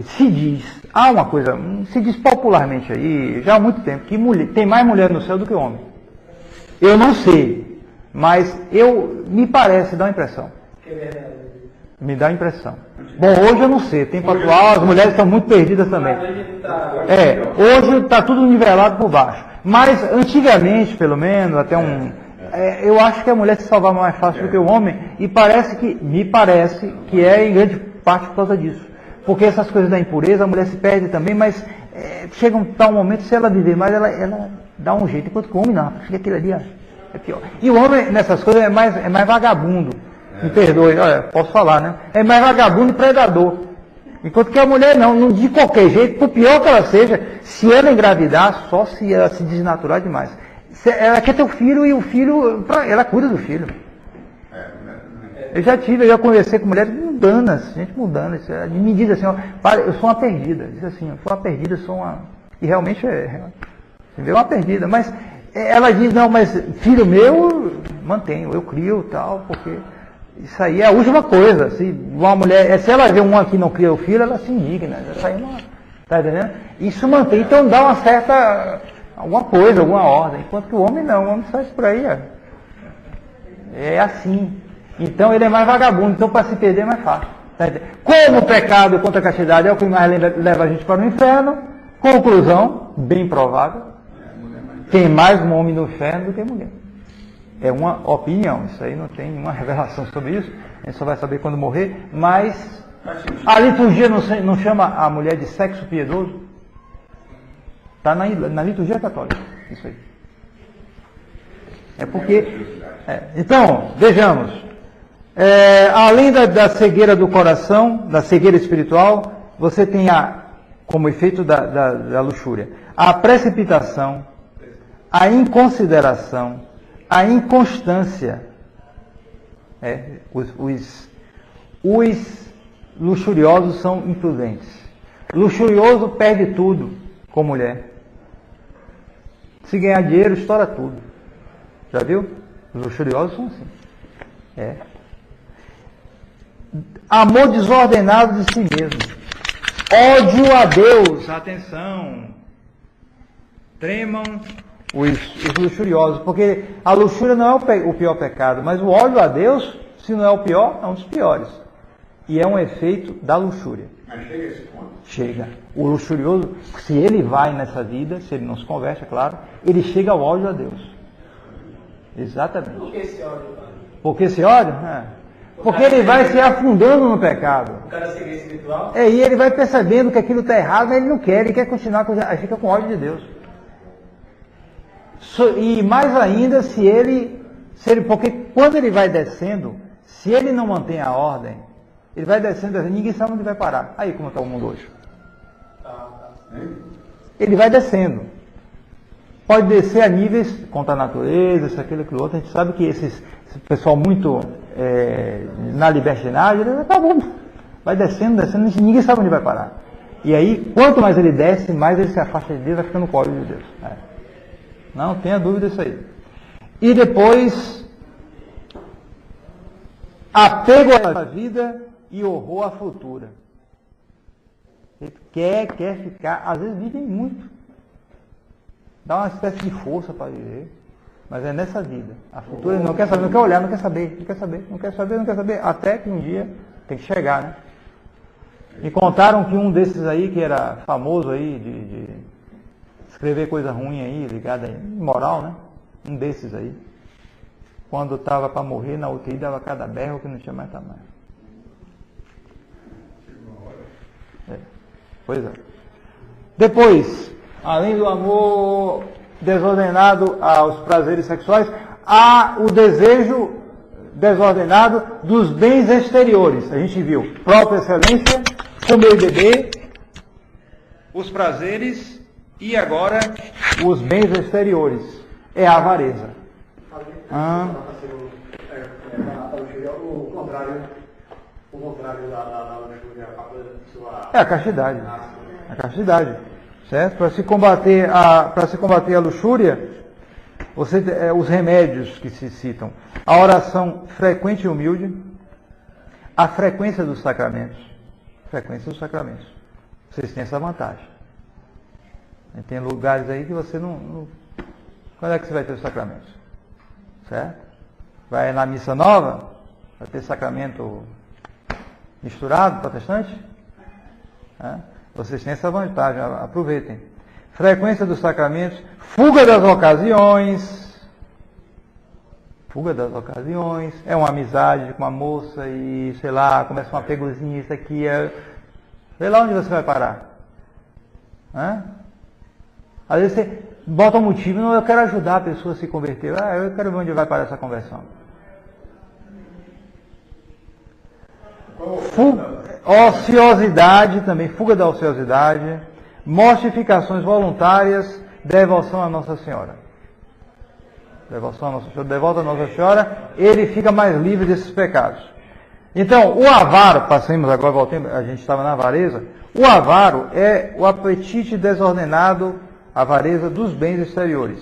Se diz, há uma coisa, se diz popularmente aí, já há muito tempo, que tem mais mulher no céu do que homem. Eu não sei, mas me parece, dá uma impressão. Me dá a impressão. Bom, hoje eu não sei, tempo atual, as mulheres estão muito perdidas também. Hoje está tudo nivelado por baixo. Mas antigamente, pelo menos, até eu acho que a mulher se salvava mais fácil do que o homem, e me parece que é em grande parte por causa disso. Porque essas coisas da impureza, a mulher se perde também, mas chega um tal momento, se ela viver mais, ela dá um jeito, enquanto que o homem não, fica aquilo ali, é pior. E o homem, nessas coisas, é mais vagabundo. Me perdoe, olha, posso falar, né? É mais vagabundo e predador. Enquanto que a mulher não, de qualquer jeito, por pior que ela seja, se ela engravidar, só se ela se desnaturar demais. Ela quer ter o filho e o filho, ela cuida do filho. Eu já conversei com mulheres mundanas, gente mundana, me diz assim, ó, eu sou uma perdida. Diz assim, eu sou uma perdida, e realmente entendeu? Uma perdida. Mas ela diz, não, mas filho meu, mantenho, eu crio tal, porque isso aí é a última coisa. Se uma mulher, se ela vê uma que não cria o filho, ela se indigna. Isso aí tá entendendo? Isso mantém, então dá uma certa, alguma coisa, alguma ordem. Enquanto que o homem não, o homem sai por aí, é assim. Então ele é mais vagabundo, então para se perder é mais fácil. Tá entendendo? Como o pecado contra a castidade é o que mais leva a gente para o inferno, conclusão, bem provável, tem mais um homem no inferno do que mulher. É uma opinião, isso aí não tem nenhuma revelação sobre isso, a gente só vai saber quando morrer, mas a liturgia não chama a mulher de sexo piedoso? Está na liturgia católica, isso aí. É porque... Então, vejamos, além da cegueira do coração, da cegueira espiritual, você tem como efeito da luxúria, a precipitação, a inconsideração, a inconstância. Os luxuriosos são imprudentes. Luxurioso perde tudo com mulher. Se ganhar dinheiro, estoura tudo. Já viu? Os luxuriosos são assim. Amor desordenado de si mesmo. Ódio a Deus. Atenção. Tremam os luxuriosos, porque a luxúria não é o pior pecado, mas o ódio a Deus, se não é o pior, é um dos piores. E é um efeito da luxúria. Mas chega a esse ponto. Chega. O luxurioso, se ele vai nessa vida, se ele não se converte, é claro, ele chega ao ódio a Deus. Exatamente. Por que esse ódio? Por que esse ódio? Porque ele vai se afundando no pecado. O cara segue espiritual? E ele vai percebendo que aquilo está errado, mas ele não quer, ele quer continuar, aí fica com ódio de Deus. E mais ainda porque quando ele vai descendo, se ele não mantém a ordem, ele vai descendo, ninguém sabe onde vai parar. Aí como está o mundo hoje. Ele vai descendo. Pode descer a níveis contra a natureza, isso, aquilo, aquilo outro. A gente sabe que esse pessoal muito na libertinagem, tá bom, vai descendo, ninguém sabe onde vai parar. E aí, quanto mais ele desce, mais ele se afasta de Deus, vai ficando com ódio de Deus. Não tenha dúvida disso aí. E depois, apego à vida e horror à futura. Ele quer ficar, às vezes vive muito. Dá uma espécie de força para viver. Mas é nessa vida. A futura ele não quer saber, não quer olhar, não quer saber. Até que um dia tem que chegar, né? Me contaram que um desses aí, que era famoso aí, de escrever coisa ruim aí, ligada aí, moral, né? Um desses aí. Quando estava para morrer na UTI, dava cada berro que não tinha mais tamanho. Pois é. Depois, além do amor desordenado aos prazeres sexuais, há o desejo desordenado dos bens exteriores. A gente viu própria excelência, comer e beber, os prazeres e agora os bens exteriores. É a avareza. O contrário da luxúria, é a castidade. A castidade. Certo? Para se combater a luxúria, os remédios que se citam, a oração frequente e humilde, a frequência dos sacramentos. Vocês têm essa vantagem. Tem lugares aí que você não... Quando é que você vai ter os sacramentos? Certo? Vai na missa nova, vai ter sacramento misturado, protestante? Vocês têm essa vantagem, aproveitem. frequência dos sacramentos, fuga das ocasiões, é uma amizade com uma moça e, sei lá, começa uma pegozinha, isso aqui é... Vê lá onde você vai parar. Hã? Às vezes você bota um motivo, não, eu quero ajudar a pessoa a se converter. Eu quero ver onde vai parar essa conversão. Ociosidade também, fuga da ociosidade, mortificações voluntárias, devoção a Nossa Senhora. Devoção a Nossa Senhora, devota a Nossa Senhora, ele fica mais livre desses pecados. Então, o avaro, passemos agora, voltemos, a gente estava na avareza, o avaro é o apetite desordenado, a avareza dos bens exteriores.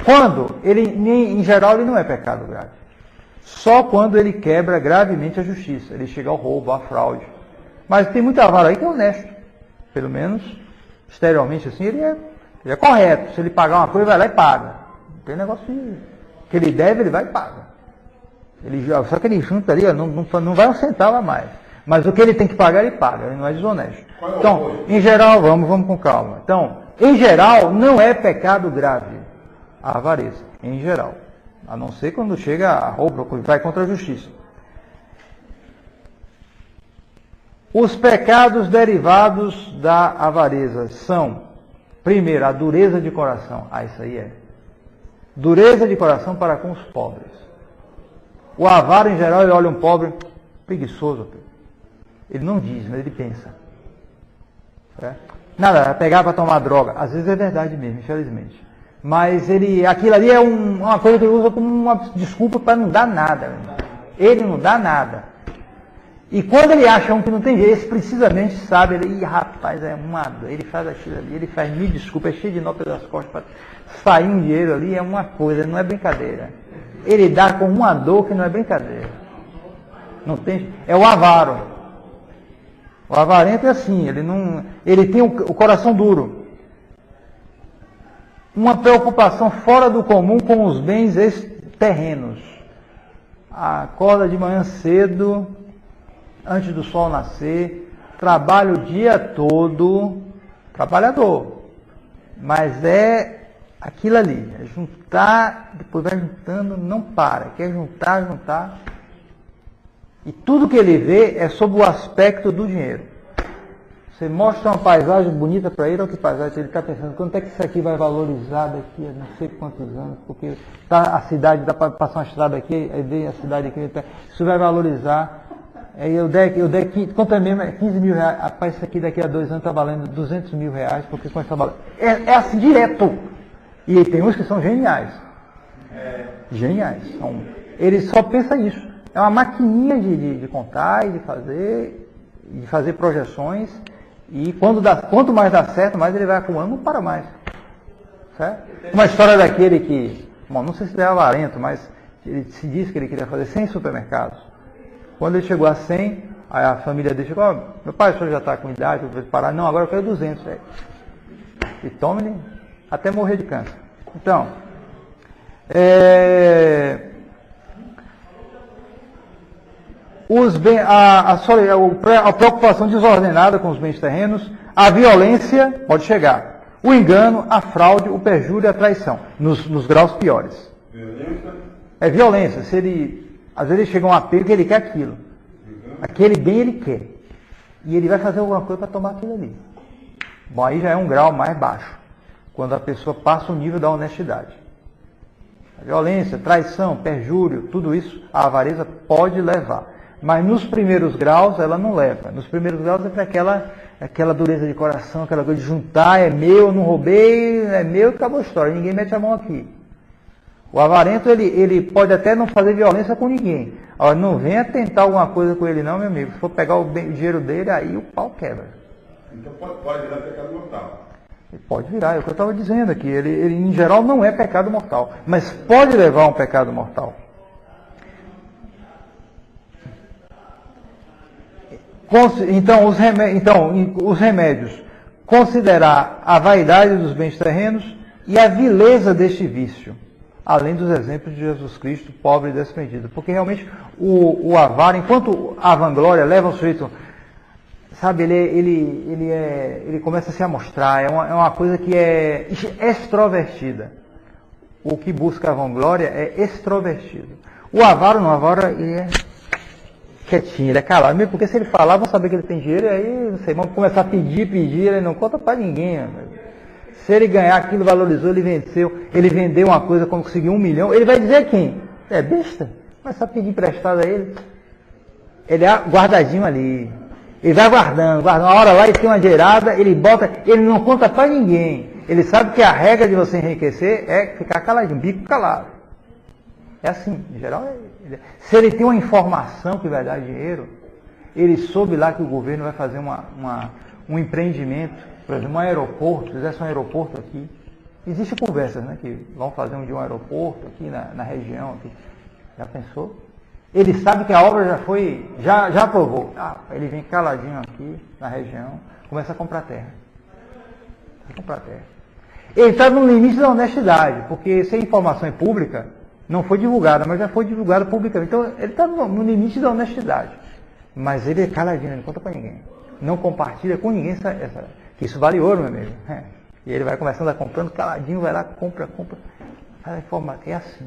Quando, em geral, ele não é pecado grave. Só quando ele quebra gravemente a justiça, ele chega ao roubo, à fraude. Mas tem muito avaro aí que é honesto. Pelo menos, exteriormente assim, ele é correto. Se ele pagar uma coisa, vai lá e paga. Não tem negócio que ele deve, ele vai e paga. Só que ele junta ali, não vai um centavo a mais. Mas o que ele tem que pagar, ele paga, ele não é desonesto. Então, em geral, vamos com calma. Então, em geral, não é pecado grave a avareza, em geral. A não ser quando chega a roubo, vai contra a justiça. Os pecados derivados da avareza são, primeiro, a dureza de coração. Isso aí é. Dureza de coração para com os pobres. O avaro, em geral, ele olha um pobre preguiçoso. Ele não diz, mas ele pensa. Nada, vai pegar para tomar droga. Às vezes é verdade mesmo, infelizmente. Mas aquilo ali é uma coisa que ele usa como uma desculpa para não dar nada. Ele não dá nada. E quando ele acha um que não tem jeito, esse precisamente sabe, rapaz, ele faz aquilo ali, ele faz mil desculpas, é cheio de nó pelas costas para sair um dinheiro ali, é uma coisa, não é brincadeira. Ele dá com uma dor que não é brincadeira. Não tem, é o avaro. O avarento é assim, ele tem o coração duro. Uma preocupação fora do comum com os bens terrenos. Acorda de manhã cedo, antes do sol nascer, trabalha o dia todo, trabalhador, mas é aquilo ali, é juntar, depois vai juntando, não para, quer juntar, e tudo que ele vê é sob o aspecto do dinheiro. Você mostra uma paisagem bonita para ele, olha que paisagem, ele está pensando, quanto é que isso aqui vai valorizar daqui a não sei quantos anos, porque a cidade, dá para passar uma estrada aqui, aí vem a cidade aqui, isso vai valorizar. Aí eu der quanto é mesmo? É 15 mil reais. Rapaz, isso aqui daqui a 2 anos está valendo 200 mil reais, porque com essa valendo. É assim direto. E tem uns que são geniais. Geniais. Ele só pensa isso. É uma maquininha de contar e de fazer projeções. E quanto mais dá certo, mais ele vai acumulando, não para mais. Certo? Uma história daquele que, bom, não sei se ele é avarento, mas ele se disse que ele queria fazer 100 supermercados. Quando ele chegou a 100, a família dele chegou, meu pai, o senhor já está com idade, eu vou parar. Não, agora eu quero 200. E tome-lhe até morrer de câncer. Então, a preocupação desordenada com os bens terrenos, a violência pode chegar, o engano, a fraude, o perjúrio e a traição, nos graus piores. É violência. Às vezes ele chega a um apego que ele quer aquilo. Aquele bem ele quer. E ele vai fazer alguma coisa para tomar aquilo ali. Bom, aí já é um grau mais baixo. Quando a pessoa passa o nível da honestidade. A violência, traição, perjúrio, tudo isso a avareza pode levar. Mas nos primeiros graus ela não leva. Nos primeiros graus é aquela dureza de coração, aquela coisa de juntar, é meu, eu não roubei, é meu e acabou a história. Ninguém mete a mão aqui. O avarento, ele pode até não fazer violência com ninguém. Agora, não venha tentar alguma coisa com ele não, meu amigo. Se for pegar o dinheiro dele, aí o pau quebra. Então pode virar pecado mortal. Ele pode virar, é o que eu estava dizendo aqui. Ele, em geral, não é pecado mortal. Mas pode levar a um pecado mortal. Então, os remédios. Considerar a vaidade dos bens terrenos e a vileza deste vício. Além dos exemplos de Jesus Cristo, pobre e desprendido. Porque realmente o avaro, enquanto a vanglória leva o sujeito, sabe, ele começa a se amostrar, é uma coisa que é extrovertida. O que busca a vanglória é extrovertido. O avaro não, o avaro ele é quietinho, ele é calado, mesmo porque se ele falar, vão saber que ele tem dinheiro, e aí, não sei, vão começar a pedir, ele não conta para ninguém. Se ele ganhar aquilo, valorizou, ele vendeu uma coisa, conseguiu 1 milhão, ele vai dizer a quem? É besta, vai só pedir emprestado a ele. Ele é guardadinho ali, ele vai guardando, uma hora lá ele tem uma gerada, ele bota, ele não conta para ninguém. Ele sabe que a regra de você enriquecer é ficar caladinho, bico calado. É assim, em geral. Se ele tem uma informação que vai dar dinheiro, ele soube lá que o governo vai fazer um empreendimento, por exemplo, um aeroporto, fizesse um aeroporto aqui. Existem conversas, né, que vão fazer um dia um aeroporto aqui na região. Aqui. Já pensou? Ele sabe que a obra já aprovou. Ele vem caladinho aqui na região, começa a comprar terra. Ele está no limite da honestidade, porque se a informação é pública, não foi divulgada, mas já foi divulgada publicamente. Então, ele está no limite da honestidade. Mas ele é caladinho, não conta para ninguém. Não compartilha com ninguém que isso vale ouro, meu amigo. E ele vai começando a comprando caladinho, vai lá, compra. É assim.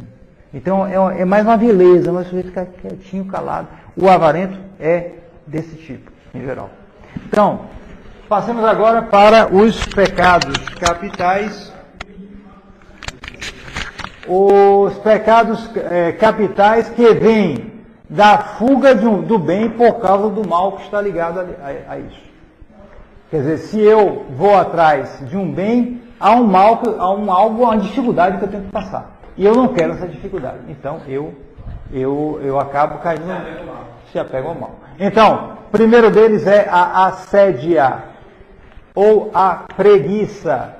Então, é mais uma beleza, mas o sujeito fica quietinho, calado. O avarento é desse tipo, em geral. Então, passemos agora para os pecados capitais. Os pecados capitais que vêm da fuga do bem por causa do mal que está ligado a isso. Quer dizer, se eu vou atrás de um bem, há um mal, uma dificuldade que eu tenho que passar. E eu não quero essa dificuldade. Então, eu acabo caindo, se apego ao mal. Então, o primeiro deles é a assédia, ou a preguiça.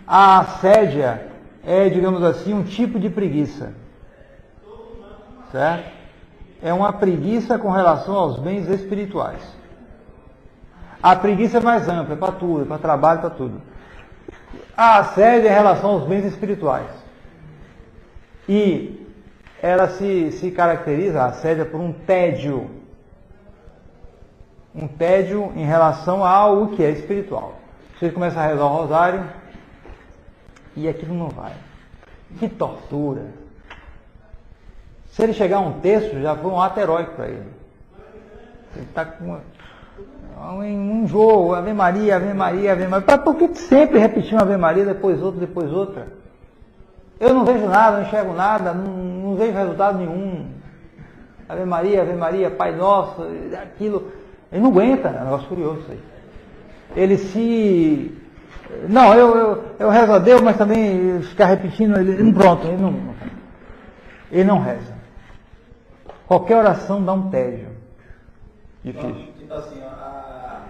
A assédia é, digamos assim, um tipo de preguiça. Certo? É uma preguiça com relação aos bens espirituais. A preguiça é mais ampla, é para tudo, é para trabalho, para tudo. A assédia é em relação aos bens espirituais. E ela se caracteriza, a assédia, por um tédio. Um tédio em relação a algo que é espiritual. Você começa a rezar o rosário e aquilo não vai. Que tortura. Se ele chegar a um terço, já foi um ato heróico para ele. Ele está com um jogo, Ave Maria, Ave Maria, Ave Maria. Por que sempre repetir uma Ave Maria, depois outra? Eu não vejo nada, não enxergo nada, não vejo resultado nenhum. Ave Maria, Pai Nosso, aquilo. Ele não aguenta, é um negócio curioso isso aí. Ele se... Não, eu rezo a Deus, mas também ficar repetindo, ele não reza. Qualquer oração dá um tédio. Difícil. Tipo assim, a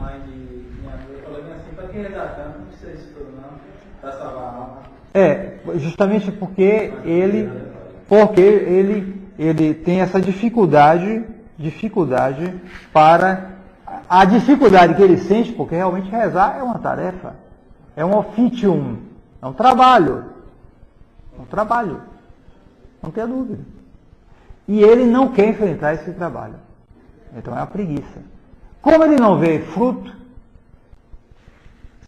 mãe de minha mãe falou assim, para que rezar tanto? Não precisa disso tudo não, para salvar a alma. Justamente porque ele tem essa dificuldade para... A dificuldade que ele sente, porque realmente rezar é uma tarefa, é um officium, é um trabalho. Não tenha dúvida. E ele não quer enfrentar esse trabalho. Então é uma preguiça. Como ele não vê fruto,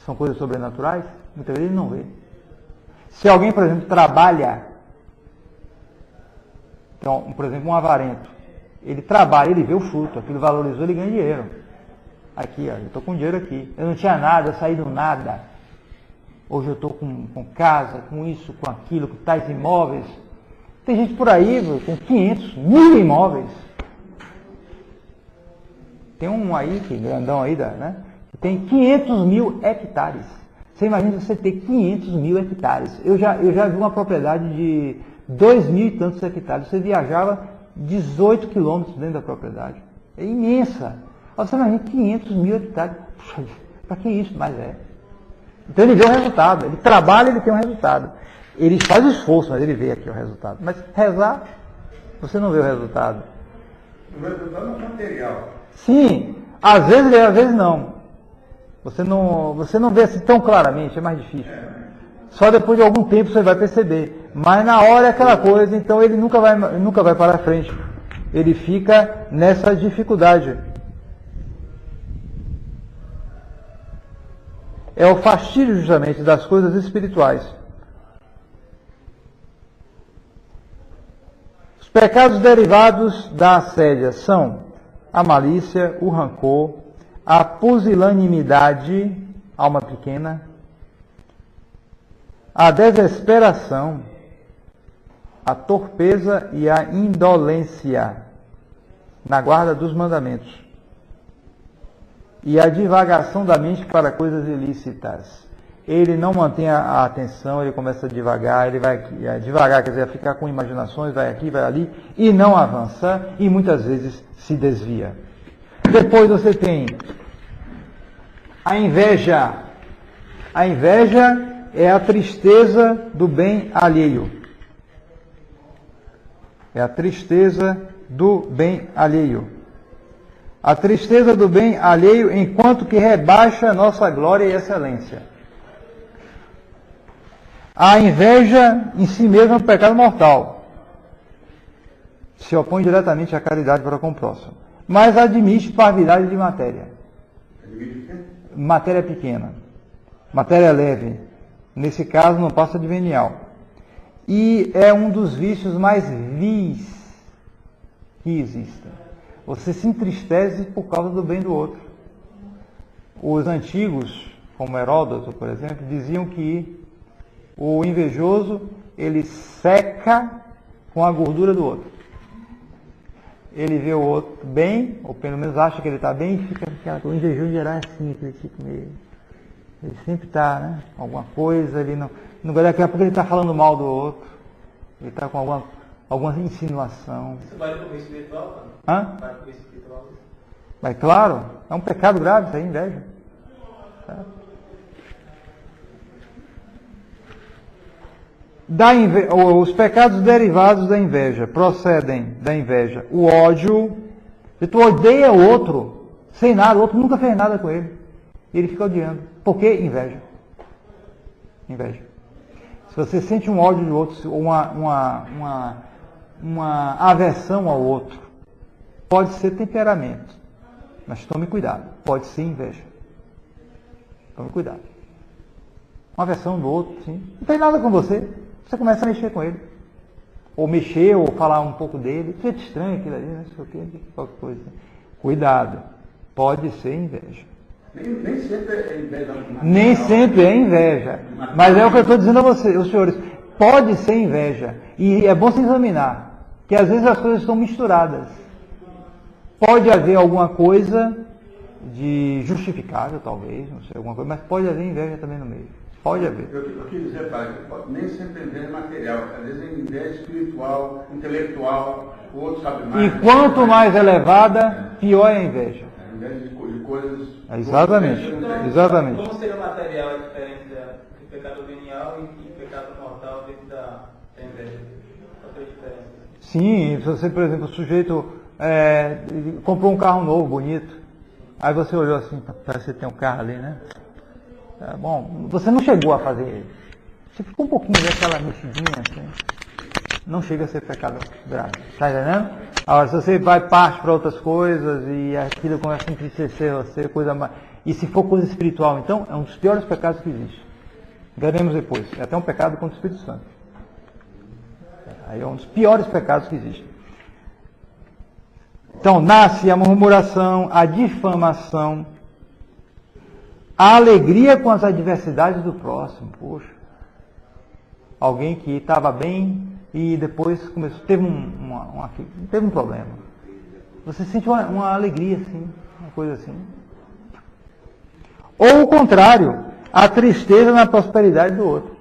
são coisas sobrenaturais, muitas vezes ele não vê. Se alguém, por exemplo, trabalha, então, por exemplo, um avarento, ele trabalha, ele vê o fruto, aquilo valorizou, ele ganha dinheiro. Aqui, eu estou com dinheiro aqui. Eu não tinha nada, eu saí do nada. Hoje eu estou com casa, com isso, com aquilo, com tais imóveis. Tem gente por aí com 500, 1.000 imóveis. Tem um aí, que grandão aí, né? Que tem 500.000 hectares. Você imagina você ter 500.000 hectares. Eu já vi uma propriedade de 2.000 e tantos hectares. Você viajava 18 quilômetros dentro da propriedade. É imensa. Você imagina 500.000 hectares. Puxa, para que isso? Mas é. Então ele vê o resultado. Ele trabalha, ele tem um resultado. Ele faz o esforço, mas ele vê aqui o resultado. Mas rezar, você não vê o resultado. O resultado é material. Sim. Às vezes vê, às vezes não. Você não vê assim tão claramente, é mais difícil. Só depois de algum tempo você vai perceber. Mas na hora é aquela coisa, então ele nunca vai para frente. Ele fica nessa dificuldade. é o fastídio justamente das coisas espirituais. Os pecados derivados da assédia são a malícia, o rancor, a pusilanimidade, alma pequena, a desesperação, a torpeza e a indolência na guarda dos mandamentos, e a divagação da mente para coisas ilícitas. Ele não mantém a atenção, ele começa a divagar, ele vai aqui, devagar, quer dizer, ficar com imaginações, vai aqui, vai ali, e não avança, e muitas vezes se desvia. Depois você tem a inveja. A inveja é a tristeza do bem alheio. É a tristeza do bem alheio. A tristeza do bem alheio, enquanto que rebaixa nossa glória e excelência. A inveja em si mesma é um pecado mortal. Se opõe diretamente à caridade para com o próximo. Mas admite parvidade de matéria. Matéria pequena. Matéria leve. Nesse caso não passa de venial. E é um dos vícios mais vis que existem. Você se entristece por causa do bem do outro. Os antigos, como Heródoto, por exemplo, diziam que o invejoso, ele seca com a gordura do outro. Ele vê o outro bem, ou pelo menos acha que ele está bem, e fica aquela coisa. O invejoso geral é assim, aquele tipo meio... Ele sempre está, né? Alguma coisa, ele não daqui a pouco ele está falando mal do outro. Ele está com alguma insinuação. Isso vale para o espiritual, cara? Hã? Vale para o espiritual. Mas claro, é um pecado grave isso aí, inveja. Tá? Os pecados derivados da inveja procedem da inveja. O ódio, se tu odeia o outro, sem nada, o outro nunca fez nada com ele. E ele fica odiando. Por que inveja? Inveja. Se você sente um ódio do outro, uma aversão ao outro, pode ser temperamento. Mas tome cuidado, pode ser inveja. Tome cuidado. Uma aversão do outro, sim. Não tem nada com você. Você começa a mexer com ele. Ou mexer, ou falar um pouco dele. Você é estranho aquilo ali, não sei o que, qualquer coisa. Cuidado. Pode ser inveja. Nem sempre é inveja. Nem sempre é inveja. Mas é o que eu estou dizendo a vocês, os senhores. Pode ser inveja. E é bom se examinar. Que às vezes as coisas estão misturadas. Pode haver alguma coisa de justificável, talvez, não sei, alguma coisa, mas pode haver inveja também no meio. Pode haver. Eu quis dizer, pai, que nem sempre é inveja material, às vezes é inveja espiritual, intelectual, o outro sabe mais. E quanto mais elevada, pior é a inveja. É inveja de coisas... Exatamente. Então, Exatamente. Como seria o material a diferença de pecado venial e pecado mortal dentro da inveja? Qual é a diferença? Sim, se você, por exemplo, o sujeito comprou um carro novo, bonito, aí você olhou assim, parece que tem um carro ali, né? Bom, você não chegou a fazer ele. Você ficou um pouquinho daquela mexidinha assim. Não chega a ser pecado grave. Está entendendo? Agora, se você parte para outras coisas e aquilo começa a entristecer você, coisa mais. E se for coisa espiritual, então, é um dos piores pecados que existe. Veremos depois. É até um pecado contra o Espírito Santo. Aí é um dos piores pecados que existe. Então, nasce a murmuração, a difamação, a alegria com as adversidades do próximo. Poxa, alguém que estava bem e depois teve um problema. Você sente uma alegria, assim, uma coisa assim. Ou o contrário, a tristeza na prosperidade do outro.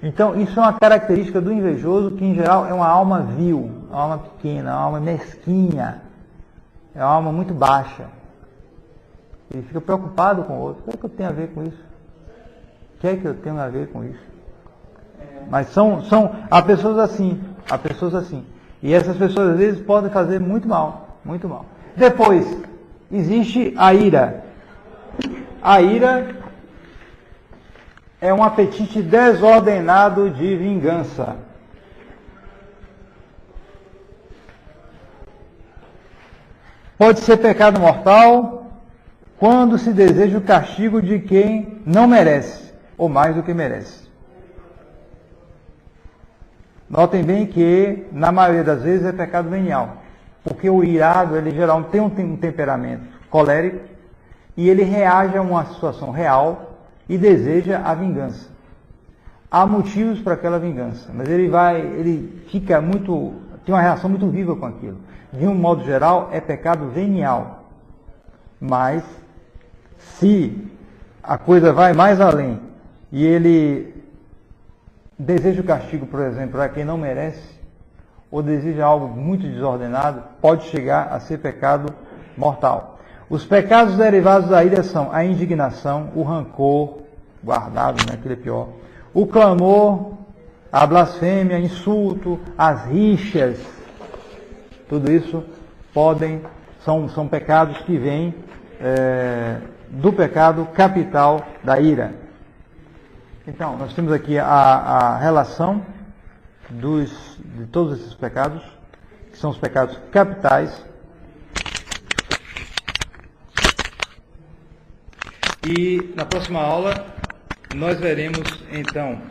Então, isso é uma característica do invejoso, que em geral é uma alma vil, uma alma pequena, uma alma mesquinha, é uma alma muito baixa. Ele fica preocupado com o outro. O que é que eu tenho a ver com isso? O que é que eu tenho a ver com isso? Mas há pessoas assim, E essas pessoas às vezes podem fazer muito mal, muito mal. Depois, existe a ira. A ira é um apetite desordenado de vingança. Pode ser pecado mortal, quando se deseja o castigo de quem não merece, ou mais do que merece. Notem bem que, na maioria das vezes, é pecado venial, porque o irado, ele geralmente tem um temperamento colérico, e ele reage a uma situação real e deseja a vingança. Há motivos para aquela vingança, mas ele fica tem uma reação muito viva com aquilo. De um modo geral, é pecado venial. Mas, se a coisa vai mais além e ele deseja o castigo, por exemplo, para quem não merece, ou deseja algo muito desordenado, pode chegar a ser pecado mortal. Os pecados derivados da ira são a indignação, o rancor, guardado, né, aquele é pior, o clamor, a blasfêmia, insulto, as rixas, tudo isso são pecados que vêm do pecado capital da ira. Então, nós temos aqui a relação de todos esses pecados, que são os pecados capitais. E na próxima aula nós veremos então,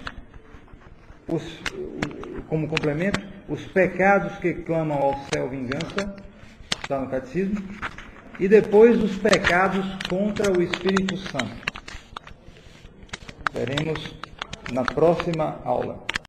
como complemento, os pecados que clamam ao céu vingança, está no catecismo, e depois os pecados contra o Espírito Santo. Veremos na próxima aula.